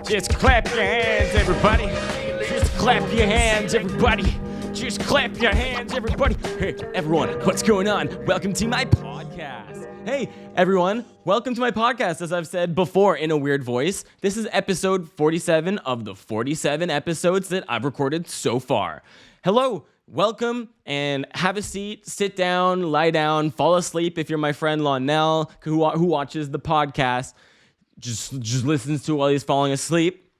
Just clap your hands, everybody. Just clap your hands, everybody. Just clap your hands, everybody. Hey, everyone, what's going on? Welcome to my podcast. Hey, everyone, welcome to my podcast. As I've said before in a weird voice, this is episode 47 of the 47 episodes that I've recorded so far. Hello, welcome, and have a seat, sit down, lie down, fall asleep if you're my friend Lonell, who watches the podcast. Just listens to it while he's falling asleep.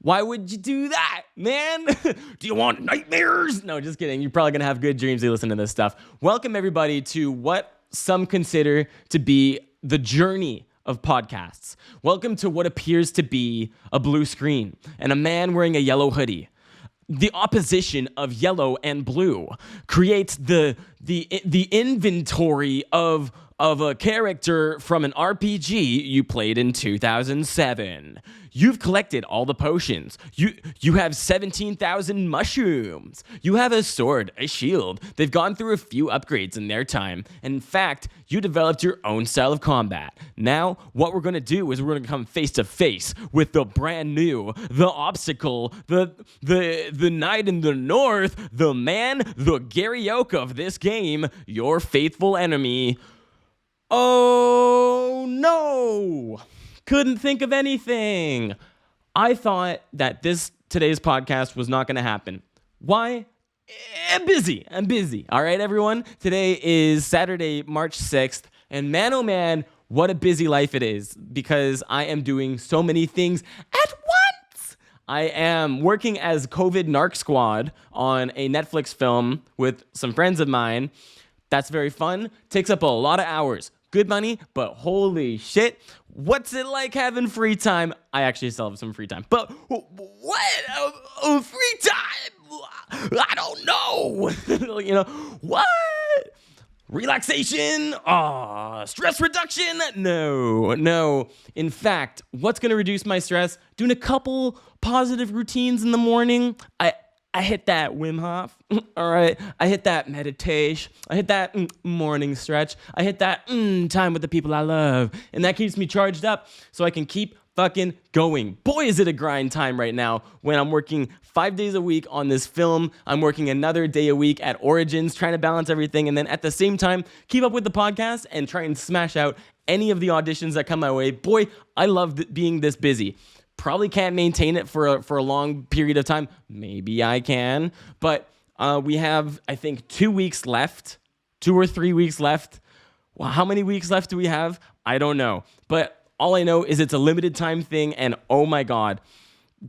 Why would you do that, man? Do you want nightmares? No, just kidding. You're probably going to have good dreams if you listen to this stuff. Welcome, everybody, to what some consider to be the journey of podcasts. Welcome to what appears to be a blue screen and a man wearing a yellow hoodie. The opposition of yellow and blue creates the inventory of a character from an RPG you played in 2007. You've collected all the potions. You have 17,000 mushrooms. You have a sword, a shield. They've gone through a few upgrades in their time. And in fact, you developed your own style of combat. Now, what we're going to do is we're going to come face to face with the brand new, the obstacle, the knight in the north, the man, the Gary Oak of this game, your faithful enemy. Oh no! Couldn't think of anything. I thought that today's podcast was not going to happen. Why? I'm busy. All right, everyone. Today is Saturday, March 6th, and man, oh man, what a busy life it is because I am doing so many things at once. I am working as COVID Narc Squad on a Netflix film with some friends of mine. That's very fun. Takes up a lot of hours. Good money, but holy shit, what's it like having free time? I actually still have some free time, but what? Free time? I don't know. You know, what? Relaxation? Stress reduction? No. In fact, what's going to reduce my stress? Doing a couple positive routines in the morning. I hit that Wim Hof, all right? I hit that meditation. I hit that morning stretch. I hit that time with the people I love. And that keeps me charged up so I can keep fucking going. Boy, is it a grind time right now when I'm working 5 days a week on this film. I'm working another day a week at Origins, trying to balance everything. And then at the same time, keep up with the podcast and try and smash out any of the auditions that come my way. Boy, I love being this busy. Probably can't maintain it for a long period of time. Maybe I can. But we have, I think, 2 weeks left. 2 or 3 weeks left. Well, how many weeks left do we have? I don't know. But all I know is it's a limited time thing. And oh my God,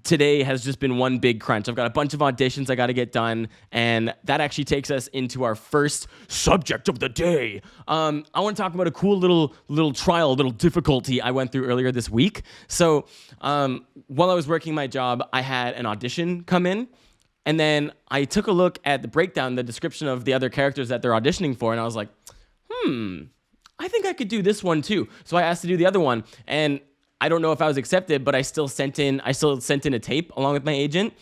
today has just been one big crunch. I've got a bunch of auditions I got to get done. And that actually takes us into our first subject of the day. I want to talk about a cool little trial, little difficulty I went through earlier this week. So while I was working my job, I had an audition come in. And then I took a look at the breakdown, the description of the other characters that they're auditioning for. And I was like, I think I could do this one too. So I asked to do the other one. And I don't know if I was accepted, but I still sent in a tape along with my agent.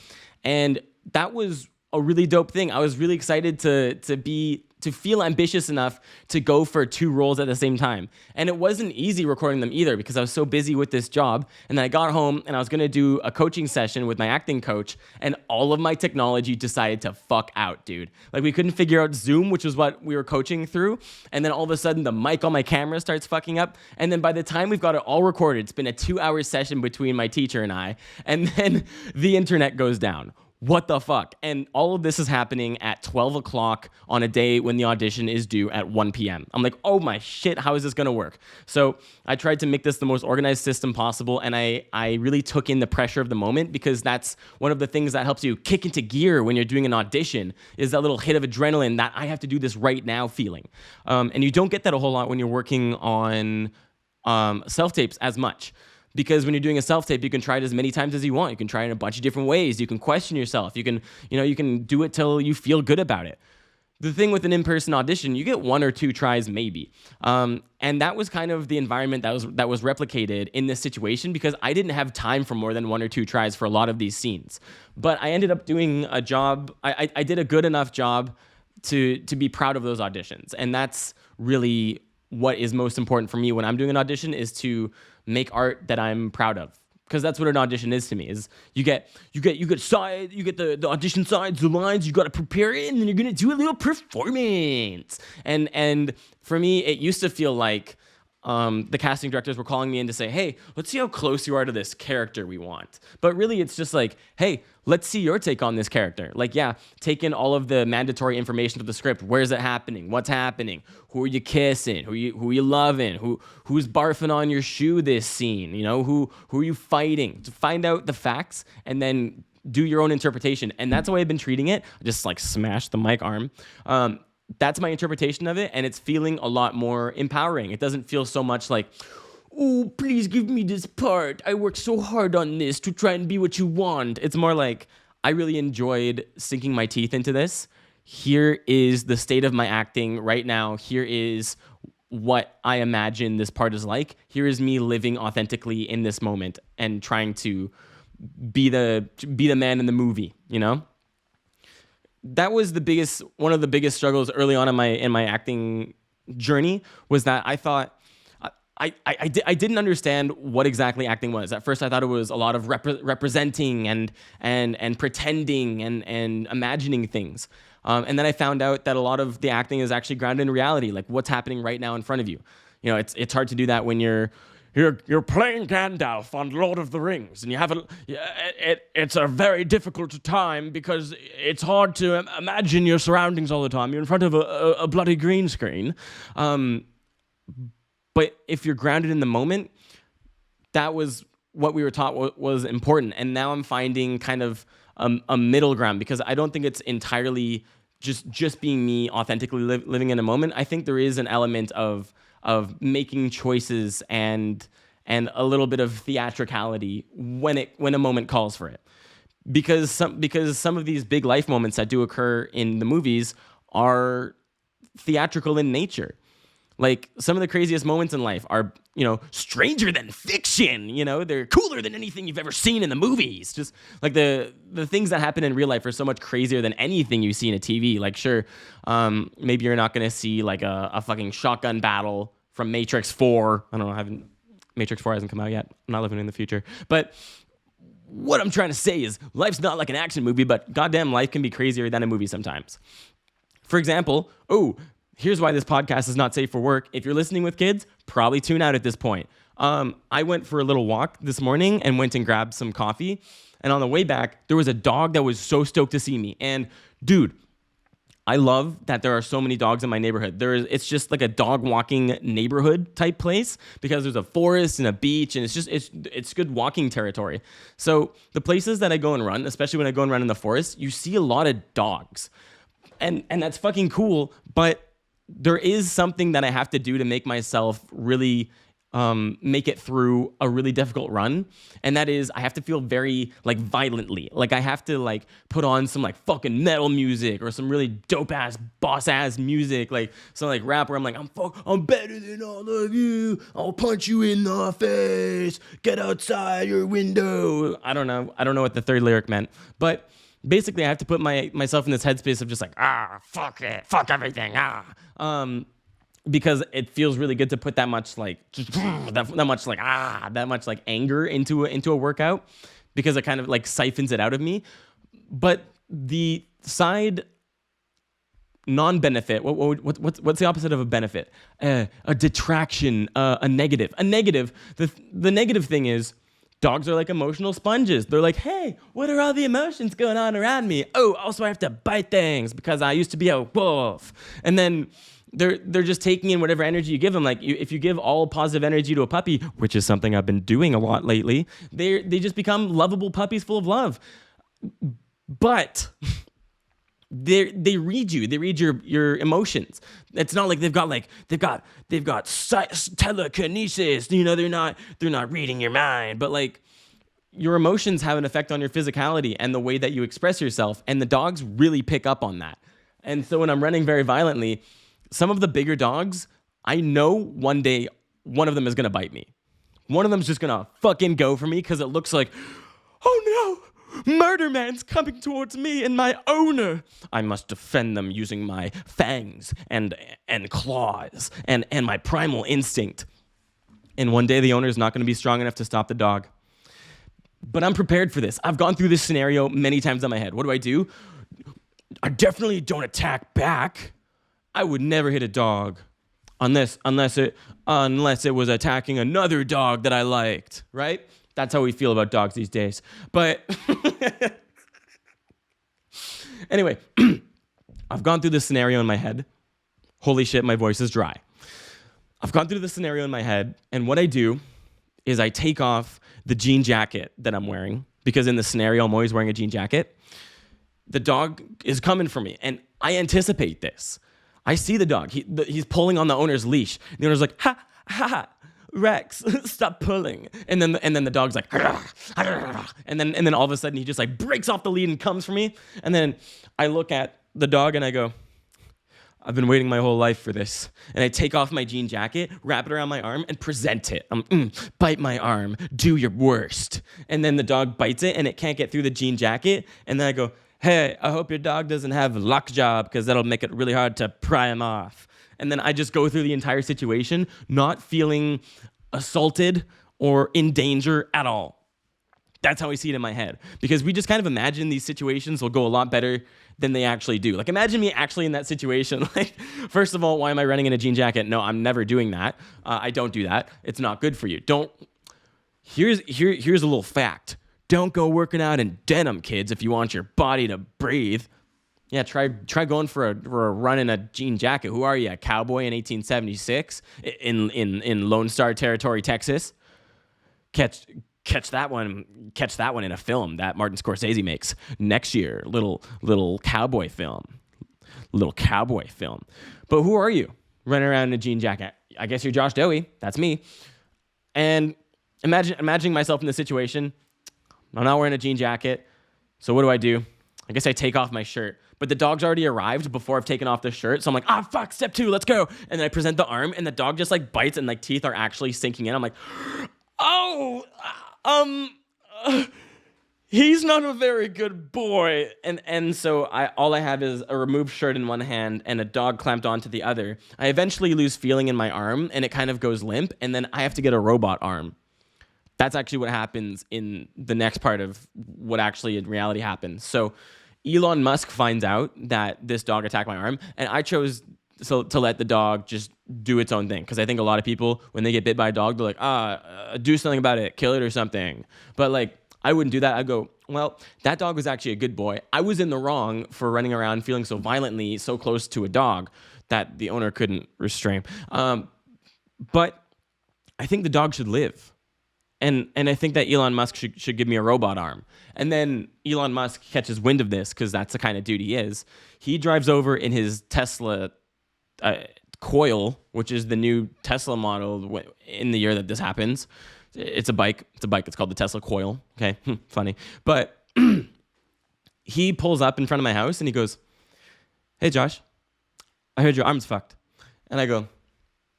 And that was a really dope thing. I was really excited to feel ambitious enough to go for 2 roles at the same time. And it wasn't easy recording them either because I was so busy with this job. And then I got home and I was going to do a coaching session with my acting coach, and all of my technology decided to fuck out, dude. Like, we couldn't figure out Zoom, which was what we were coaching through. And then all of a sudden the mic on my camera starts fucking up. And then by the time we've got it all recorded, it's been a 2-hour session between my teacher and I. And then the internet goes down. What the fuck? And all of this is happening at 12 o'clock on a day when the audition is due at 1 p.m. I'm like, oh my shit, how is this going to work? So I tried to make this the most organized system possible, and I really took in the pressure of the moment because that's one of the things that helps you kick into gear when you're doing an audition is that little hit of adrenaline, that I have to do this right now feeling. And you don't get that a whole lot when you're working on self-tapes as much. Because when you're doing a self-tape, you can try it as many times as you want. You can try it in a bunch of different ways. You can question yourself. You can do it till you feel good about it. The thing with an in-person audition, you get 1 or 2 tries maybe. And that was kind of the environment that was replicated in this situation because I didn't have time for more than 1 or 2 tries for a lot of these scenes. But I ended up doing a job. I did a good enough job to be proud of those auditions. And that's really what is most important for me when I'm doing an audition, is to make art that I'm proud of. because that's what an audition is to me. Is you get the audition sides, the lines, you got to prepare it, and then you're gonna do a little performance. And for me, it used to feel like the casting directors were calling me in to say, hey, let's see how close you are to this character we want. But really, it's just like, hey, let's see your take on this character. Like, yeah, take in all of the mandatory information of the script. Where's it happening? What's happening? Who are you kissing? Who are you loving? Who's barfing on your shoe this scene? Who are you fighting? To find out the facts and then do your own interpretation. And that's the way I've been treating it. I just like smash the mic arm. That's my interpretation of it, and it's feeling a lot more empowering. It doesn't feel so much like, oh, please give me this part. I worked so hard on this to try and be what you want. It's more like, I really enjoyed sinking my teeth into this. Here is the state of my acting right now. Here is what I imagine this part is like. Here is me living authentically in this moment and trying to be the man in the movie, That was one of the biggest struggles early on in my acting journey, was that I thought I didn't understand what exactly acting was. At first, I thought it was a lot of representing and pretending and imagining things. And then I found out that a lot of the acting is actually grounded in reality, like what's happening right now in front of you. It's hard to do that when you're playing Gandalf on Lord of the Rings, and it's a very difficult time because it's hard to imagine your surroundings all the time. You're in front of a bloody green screen. But if you're grounded in the moment, that was what we were taught was important. And now I'm finding kind of a middle ground, because I don't think it's entirely just being me authentically living in a moment. I think there is an element of making choices and a little bit of theatricality when a moment calls for it, because some of these big life moments that do occur in the movies are theatrical in nature. Like, some of the craziest moments in life are, stranger than fiction. They're cooler than anything you've ever seen in the movies. Just like the things that happen in real life are so much crazier than anything you see in a TV. Like, sure, maybe you're not going to see like a fucking shotgun battle from Matrix 4. I don't know, Matrix 4 hasn't come out yet. I'm not living in the future. But what I'm trying to say is, life's not like an action movie, but goddamn, life can be crazier than a movie sometimes. For example, here's why this podcast is not safe for work. If you're listening with kids, probably tune out at this point. I went for a little walk this morning and went and grabbed some coffee. And on the way back, there was a dog that was so stoked to see me. And dude, I love that there are so many dogs in my neighborhood. It's just like a dog walking neighborhood type place, because there's a forest and a beach, and it's good walking territory. So the places that I go and run, especially when I go and run in the forest, you see a lot of dogs. And that's fucking cool, but there is something that I have to do to make myself really make it through a really difficult run. And that is, I have to feel very like violently. Like, I have to like put on some like fucking metal music or some really dope ass boss ass music, like some like rap where I'm like, I'm better than all of you. I'll punch you in the face. Get outside your window. I don't know what the third lyric meant, but basically I have to put myself in this headspace of just like, fuck it, fuck everything, because it feels really good to put that much like that much like anger into a workout, because it kind of like siphons it out of me. But the side non-benefit, what's the opposite of a benefit? A detraction, a negative. The negative thing is, dogs are like emotional sponges. They're like, hey, what are all the emotions going on around me? Oh, also I have to bite things because I used to be a wolf. And then they're just taking in whatever energy you give them. Like, if you give all positive energy to a puppy, which is something I've been doing a lot lately, they just become lovable puppies full of love. But they read you. They read your emotions. It's not like they've got telekinesis. They're not reading your mind. But like, your emotions have an effect on your physicality and the way that you express yourself. And the dogs really pick up on that. And so when I'm running very violently, some of the bigger dogs, I know one day one of them is gonna bite me. One of them's just gonna fucking go for me, because it looks like, oh no, Murder Man's coming towards me and my owner. I must defend them using my fangs and claws and my primal instinct. And one day the owner's not going to be strong enough to stop the dog. But I'm prepared for this. I've gone through this scenario many times in my head. What do? I definitely don't attack back. I would never hit a dog unless it was attacking another dog that I liked, right? That's how we feel about dogs these days. But anyway, I've gone through this scenario in my head. Holy shit, my voice is dry. I've gone through this scenario in my head, and what I do is I take off the jean jacket that I'm wearing, because in the scenario, I'm always wearing a jean jacket. The dog is coming for me, and I anticipate this. I see the dog. He's pulling on the owner's leash. The owner's like, ha, ha, ha, Rex, stop pulling. And then the dog's like, and then all of a sudden he just like breaks off the lead and comes for me. And then I look at the dog and I go, I've been waiting my whole life for this. And I take off my jean jacket, wrap it around my arm, and present it. Bite my arm, do your worst. And then the dog bites it, and it can't get through the jean jacket. And then I go, hey, I hope your dog doesn't have lockjaw, because that'll make it really hard to pry him off. And then I just go through the entire situation, not feeling assaulted or in danger at all. That's how I see it in my head. Because we just kind of imagine these situations will go a lot better than they actually do. Like, imagine me actually in that situation. Like, first of all, why am I running in a jean jacket? No, I'm never doing that. I don't do that. It's not good for you. Here's a little fact. Don't go working out in denim, kids, if you want your body to breathe. Yeah, try going for a run in a jean jacket. Who are you, a cowboy in 1876 in Lone Star Territory, Texas? Catch that one in a film that Martin Scorsese makes next year. Little cowboy film. But who are you running around in a jean jacket? I guess you're Josh Dohy. That's me. And imagining myself in this situation. I'm not wearing a jean jacket. So what do? I guess I take off my shirt. But the dog's already arrived before I've taken off the shirt. So I'm like, fuck, step 2, let's go. And then I present the arm, and the dog just like bites, and like teeth are actually sinking in. I'm like, he's not a very good boy. And so all I have is a removed shirt in one hand and a dog clamped onto the other. I eventually lose feeling in my arm, and it kind of goes limp, and then I have to get a robot arm. That's actually what happens in the next part of what actually in reality happens. So Elon Musk finds out that this dog attacked my arm, and I chose to let the dog just do its own thing. Because I think a lot of people, when they get bit by a dog, they're like, do something about it, kill it or something. But like, I wouldn't do that. I'd go, well, that dog was actually a good boy. I was in the wrong for running around feeling so violently, so close to a dog that the owner couldn't restrain. But I think the dog should live. And I think that Elon Musk should give me a robot arm. And then Elon Musk catches wind of this, because that's the kind of dude he is. He drives over in his Tesla Coil, which is the new Tesla model in the year that this happens. It's a bike. It's called the Tesla Coil. Okay, funny. But he pulls up in front of my house and he goes, hey, Josh, I heard your arm's fucked. And I go,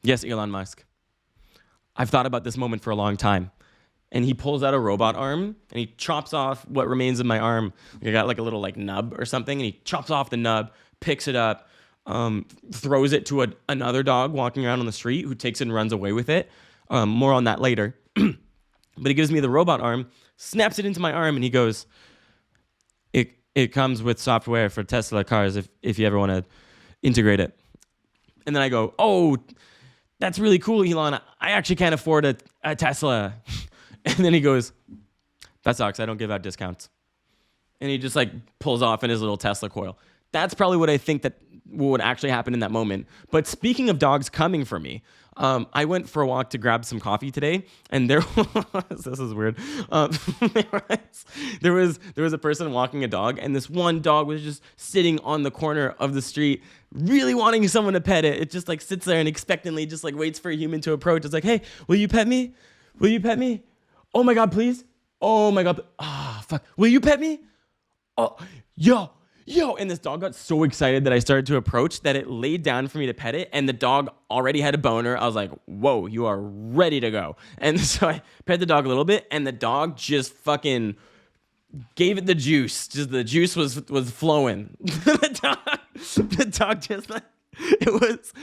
yes, Elon Musk. I've thought about this moment for a long time. And he pulls out a robot arm and he chops off what remains of my arm. I got like a little like nub or something, and he chops off the nub, picks it up, throws it to another dog walking around on the street, who takes it and runs away with it. More on that later. But he gives me the robot arm, snaps it into my arm, and he goes, it comes with software for Tesla cars if you ever want to integrate it. And then I go, oh, that's really cool, Elon. I actually can't afford a Tesla. And then he goes, that sucks. I don't give out discounts. And he just like pulls off in his little Tesla Coil. That's probably what I think that would actually happen in that moment. But speaking of dogs coming for me, I went for a walk to grab some coffee today, and there was, this is weird. There was a person walking a dog, and this one dog was just sitting on the corner of the street, really wanting someone to pet it. It just like sits there and expectantly just like waits for a human to approach. It's like, hey, will you pet me? Will you pet me? Oh my God, please. Oh my God. Fuck. Will you pet me? Oh, yo. And this dog got so excited that I started to approach that it laid down for me to pet it, and the dog already had a boner. I was like, whoa, you are ready to go. And so I pet the dog a little bit, and the dog just fucking gave it the juice. Just the juice was flowing. the dog just like, it was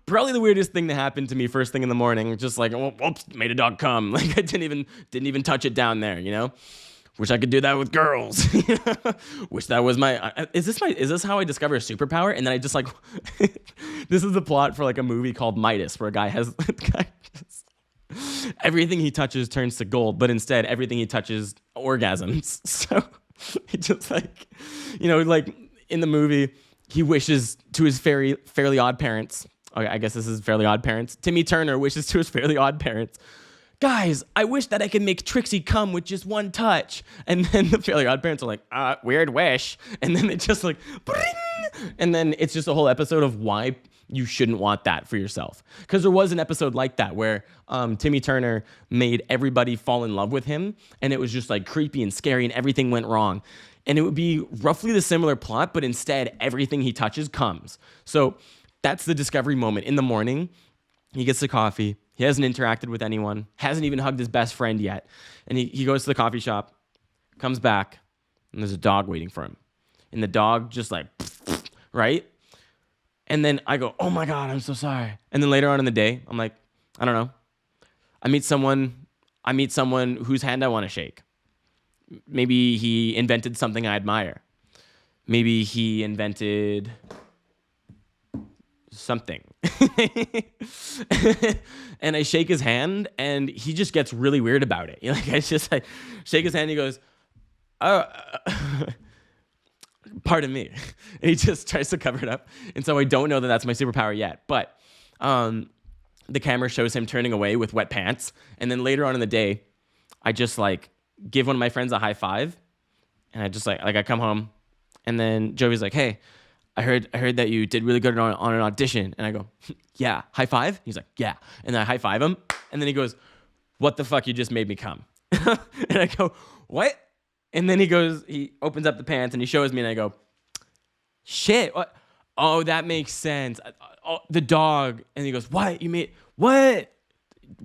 probably the weirdest thing that happened to me first thing in the morning. Just like, whoops, made a dog come. Like I didn't even touch it down there, you know? Wish I could do that with girls. Wish that was my. Is this how I discover a superpower? And then I just like, this is the plot for like a movie called Midas, where a guy has everything he touches turns to gold, but instead everything he touches orgasms. So he just like, like in the movie, he wishes to his Fairly Odd Parents. Okay, I guess this is Fairly Odd Parents. Timmy Turner wishes to his Fairly Odd Parents, guys, I wish that I could make Trixie come with just one touch. And then the Fairly Odd Parents are like, weird wish. And then it's just like, bring! And then it's just a whole episode of why you shouldn't want that for yourself. Because there was an episode like that where Timmy Turner made everybody fall in love with him. And it was just like creepy and scary and everything went wrong. And it would be roughly the similar plot, but instead everything he touches comes. So that's the discovery moment. In the morning, he gets the coffee. He hasn't interacted with anyone, hasn't even hugged his best friend yet. And he goes to the coffee shop, comes back, and there's a dog waiting for him. And the dog just like, right? And then I go, oh my God, I'm so sorry. And then later on in the day, I'm like, I don't know. I meet someone whose hand I want to shake. Maybe he invented something I admire. Maybe he invented something. And I shake his hand and he just gets really weird about it. Like I shake his hand and he goes, oh, pardon me. And he just tries to cover it up. And so I don't know that that's my superpower yet. But the camera shows him turning away with wet pants. And then later on in the day, I just like give one of my friends a high five. And I just like I come home and then Jovy's like, hey, I heard that you did really good on an audition. And I go, yeah, high five? He's like, yeah. And then I high five him. And then he goes, what the fuck? You just made me come. And I go, what? And then he opens up the pants and he shows me and I go, shit, what? Oh, that makes sense. Oh, the dog. And he goes, what? You made, what?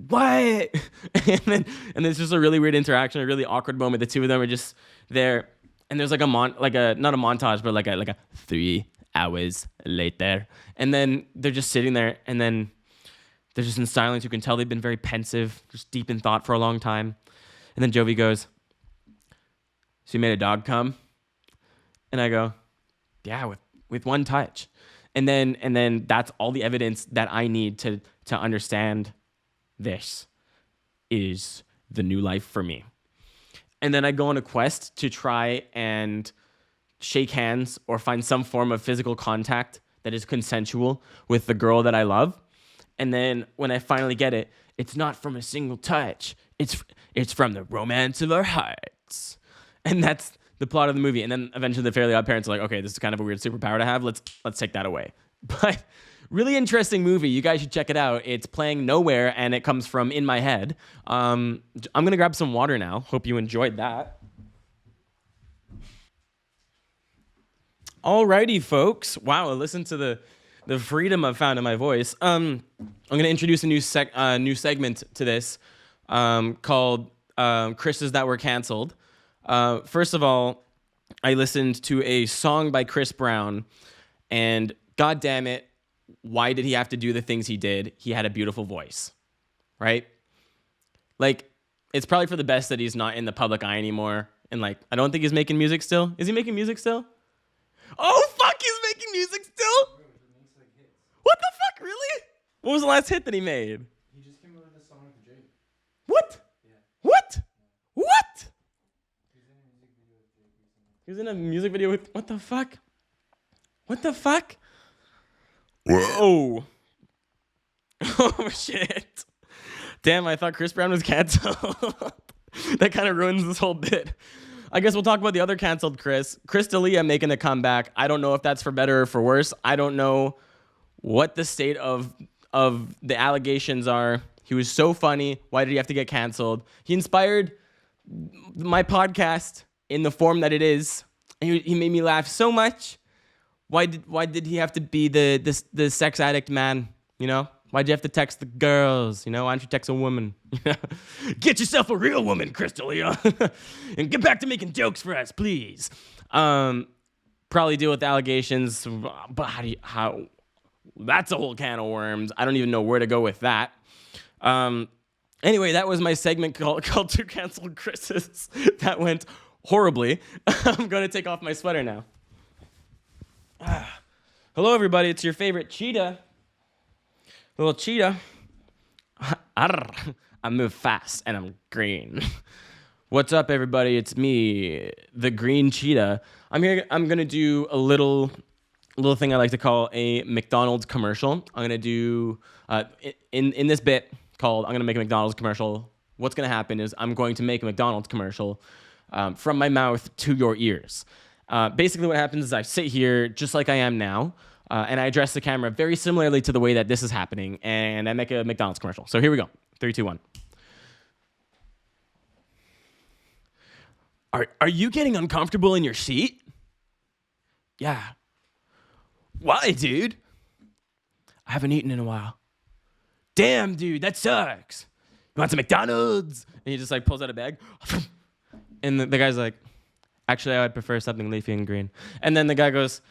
What? And it's just a really weird interaction, a really awkward moment. The two of them are just there. And there's like not a montage, but like a 3 hours later. And then they're just sitting there and then they're just in silence. You can tell they've been very pensive, just deep in thought for a long time. And then Jovy goes, so you made a dog come? And I go, yeah, with one touch. And then that's all the evidence that I need to understand this is the new life for me. And then I go on a quest to try and shake hands or find some form of physical contact that is consensual with the girl that I love. And then when I finally get it, it's not from a single touch. It's from the romance of our hearts. And that's the plot of the movie. And then eventually the Fairly Odd Parents are like, okay, this is kind of a weird superpower to have. Let's take that away. But really interesting movie. You guys should check it out. It's playing nowhere, and it comes from in my head. I'm going to grab some water now. Hope you enjoyed that. Alrighty, folks. Wow, listen to the freedom I've found in my voice. I'm going to introduce a new segment to this called Chris's That Were Canceled. First of all, I listened to a song by Chris Brown, and God damn it, why did he have to do the things he did? He had a beautiful voice, right? Like, it's probably for the best that he's not in the public eye anymore. And like, I don't think he's making music still. Is he making music still? Oh, fuck, he's making music still? What the fuck, really? What was the last hit that he made? He just came out with a song for Drake. What? Yeah. What? What? He's in a music video with Drake. What the fuck? What the fuck? Whoa. Oh, shit. Damn, I thought Chris Brown was canceled. That kind of ruins this whole bit. I guess we'll talk about the other canceled Chris. Chris D'Elia making a comeback. I don't know if that's for better or for worse. I don't know what the state of the allegations are. He was so funny. Why did he have to get canceled? He inspired my podcast in the form that it is. And he made me laugh so much. Why did he have to be the sex addict man? You know? Why'd you have to text the girls? You know, why don't you text a woman? Get yourself a real woman, Chris D'Elia. And get back to making jokes for us, please. Probably deal with the allegations, but how that's a whole can of worms. I don't even know where to go with that. Anyway, that was my segment called Two Canceled Chris's. That went horribly. I'm going to take off my sweater now. Hello, everybody. It's your favorite cheetah. Little cheetah. I move fast and I'm green. What's up, everybody? It's me, the green cheetah. I'm here. I'm going to do a little thing I like to call a McDonald's commercial. I'm going to do, in this bit called, I'm going to make a McDonald's commercial. What's going to happen is I'm going to make a McDonald's commercial from my mouth to your ears. Basically what happens is I sit here just like I am now, and I address the camera very similarly to the way that this is happening, and I make a McDonald's commercial. So here we go. 3, 2, 1. Are you getting uncomfortable in your seat? Yeah. Why, dude? I haven't eaten in a while. Damn, dude, that sucks. You want some McDonald's? And he just like pulls out a bag. And the guy's like, actually, I would prefer something leafy and green. And then the guy goes,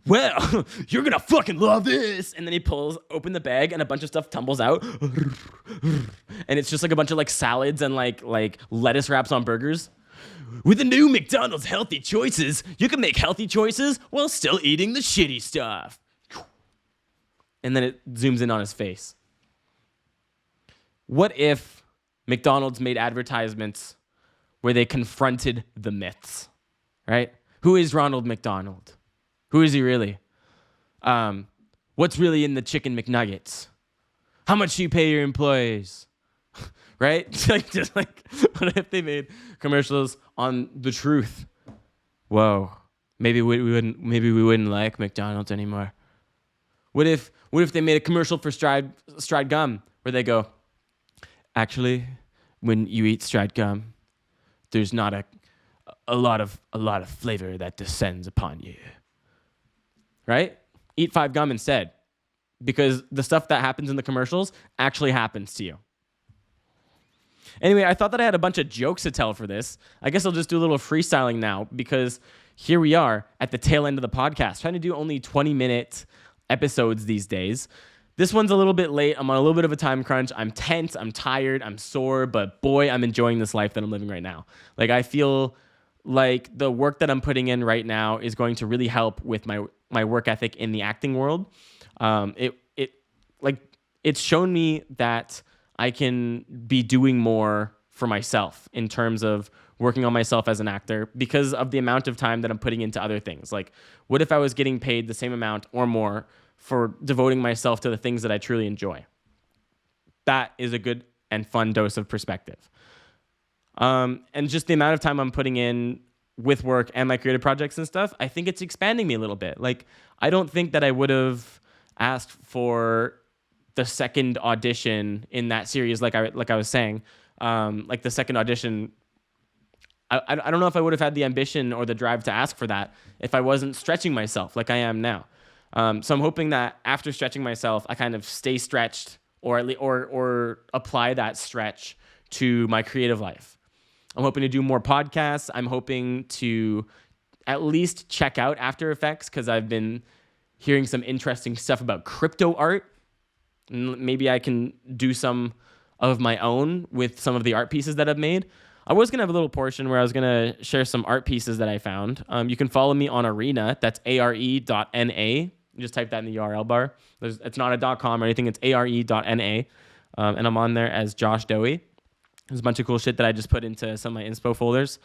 well, you're going to fucking love this. And then he pulls open the bag and a bunch of stuff tumbles out. And it's just like a bunch of like salads and like lettuce wraps on burgers. With the new McDonald's healthy choices, you can make healthy choices while still eating the shitty stuff. And then it zooms in on his face. What if McDonald's made advertisements where they confronted the myths, right? Who is Ronald McDonald? Who is he really? What's really in the chicken McNuggets? How much do you pay your employees? Right? just like, what if they made commercials on the truth? Whoa, maybe we wouldn't like McDonald's anymore. What if they made a commercial for Stride gum where they go, actually, when you eat Stride gum, there's not a lot of flavor that descends upon you. Right? Eat 5 gum instead, because the stuff that happens in the commercials actually happens to you. Anyway, I thought that I had a bunch of jokes to tell for this. I guess I'll just do a little freestyling now, because here we are at the tail end of the podcast, trying to do only 20-minute episodes these days. This one's a little bit late. I'm on a little bit of a time crunch. I'm tense, I'm tired, I'm sore, but boy, I'm enjoying this life that I'm living right now. Like, I feel like the work that I'm putting in right now is going to really help with my work ethic in the acting world. It's shown me that I can be doing more for myself in terms of working on myself as an actor because of the amount of time that I'm putting into other things. Like, what if I was getting paid the same amount or more for devoting myself to the things that I truly enjoy? That is a good and fun dose of perspective. And just the amount of time I'm putting in with work and my creative projects and stuff, I think it's expanding me a little bit. Like, I don't think that I would have asked for the second audition in that series, like I was saying, like the second audition. I don't know if I would have had the ambition or the drive to ask for that if I wasn't stretching myself like I am now. So I'm hoping that after stretching myself, I kind of stay stretched or apply that stretch to my creative life. I'm hoping to do more podcasts. I'm hoping to at least check out After Effects because I've been hearing some interesting stuff about crypto art. And maybe I can do some of my own with some of the art pieces that I've made. I was going to have a little portion where I was going to share some art pieces that I found. You can follow me on Arena. That's are.na. You just type that in the URL bar. It's not a .com or anything. It's are.na. And I'm on there as Josh Dohy. There's a bunch of cool shit that I just put into some of my inspo folders.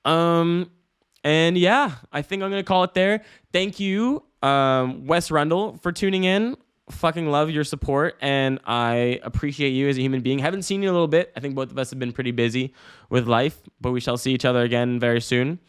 And yeah, I think I'm going to call it there. Thank you, Wes Rundle, for tuning in. Fucking love your support, and I appreciate you as a human being. Haven't seen you in a little bit. I think both of us have been pretty busy with life, but we shall see each other again very soon.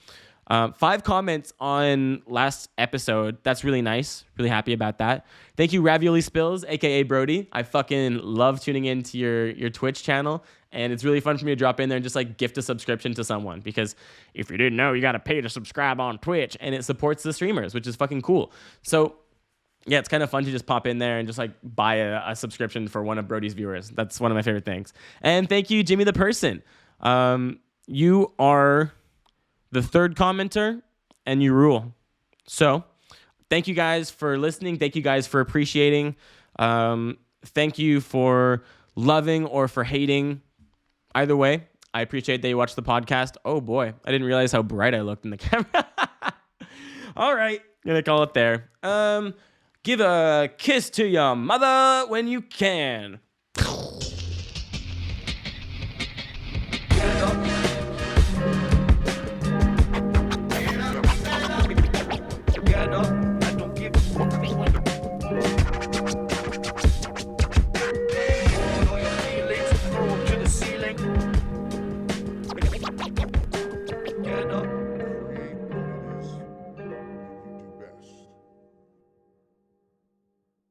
5 comments on last episode. That's really nice. Really happy about that. Thank you, Ravioli Spills, aka Brody. I fucking love tuning into your Twitch channel, and it's really fun for me to drop in there and just like gift a subscription to someone, because if you didn't know, you gotta pay to subscribe on Twitch, and it supports the streamers, which is fucking cool. So yeah, it's kind of fun to just pop in there and just like buy a subscription for one of Brody's viewers. That's one of my favorite things. And thank you, Jimmy the Person. You are the 3rd commenter, and you rule. So thank you guys for listening. Thank you guys for appreciating. Thank you for loving or for hating. Either way, I appreciate that you watched the podcast. Oh boy, I didn't realize how bright I looked in the camera. All right, gonna call it there. Give a kiss to your mother when you can.